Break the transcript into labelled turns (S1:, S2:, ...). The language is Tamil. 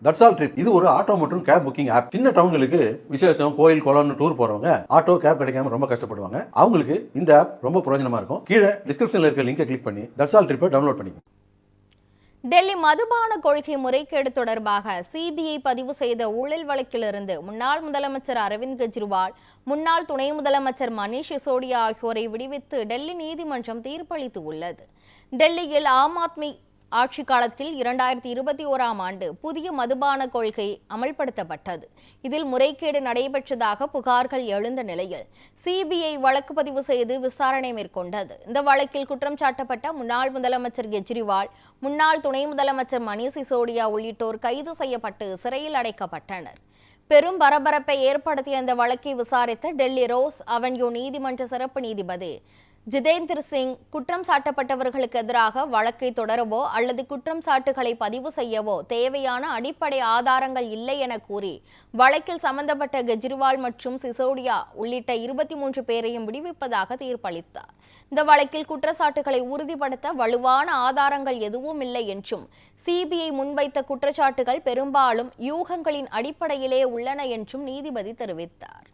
S1: தட்ஸ் ஆல் ட்ரிப் இது ஒரு ஆட்டோ மற்றும் கேப் புக்கிங் ஆப். சின்ன டவுன்களுக்கு விசேஷம், கோயில், குளம்னு டூர் போறவங்க ஆட்டோ கேப் கிடைக்காம ரொம்ப கஷ்டப்படுவாங்க. அவங்களுக்கு இந்த ஆப் ரொம்ப பிரயோஜனமா இருக்கும். கீழே டிஸ்கிரிப்ஷன்ல இருக்க லிங்கை கிளிக் பண்ணி தட்ஸ் ஆல் ட்ரிப்பை டவுன்லோட் பண்ணிக்கோங்க.
S2: டெல்லி மதுபான கொள்கை முறைகேடு தொடர்பாக சிபிஐ பதிவு செய்த ஊழல் வழக்கிலிருந்து முன்னாள் முதலமைச்சர் அரவிந்த் கெஜ்ரிவால், முன்னாள் துணை முதலமைச்சர் மணீஷ் சிசோடியா ஆகியோரை விடுவித்து டெல்லி நீதிமன்றம் தீர்ப்பளித்து உள்ளது. டெல்லியில் ஆம் ஆத்மி ஆட்சி காலத்தில் 2021ஆம் ஆண்டு புதிய மதுபான கொள்கை அமல்படுத்தப்பட்டது. இதில் முறைகேடு நடைபெற்றதாக புகார்கள் எழுந்த நிலையில் சிபிஐ வழக்கு பதிவு செய்து விசாரணை மேற்கொண்டது. இந்த வழக்கில் குற்றம் சாட்டப்பட்ட முன்னாள் முதலமைச்சர் கெஜ்ரிவால், முன்னாள் துணை முதலமைச்சர் மணீஷ் சிசோடியா உள்ளிட்டோர் கைது செய்யப்பட்டு சிறையில் அடைக்கப்பட்டனர். பெரும் பரபரப்பை ஏற்படுத்திய இந்த வழக்கை விசாரித்த டெல்லி ரோஸ் அவென்யூ நீதிமன்ற சிறப்பு நீதிபதி ஜிதேந்திர சிங், குற்றம் சாட்டப்பட்டவர்களுக்கு எதிராக வழக்கை தொடரவோ அல்லது குற்றம் சாட்டுகளை பதிவு செய்யவோ தேவையான அடிப்படை ஆதாரங்கள் இல்லை என கூறி வழக்கில் சம்பந்தப்பட்ட கெஜ்ரிவால் மற்றும் சிசோடியா உள்ளிட்ட 23 பேரையும் விடுவிப்பதாக தீர்ப்பளித்தார். இந்த வழக்கில் குற்றச்சாட்டுகளை உறுதிப்படுத்த வலுவான ஆதாரங்கள் எதுவும் இல்லை என்றும், சிபிஐ முன்வைத்த குற்றச்சாட்டுகள் பெரும்பாலும் யூகங்களின் அடிப்படையிலே உள்ளன என்றும் நீதிபதி தெரிவித்தார்.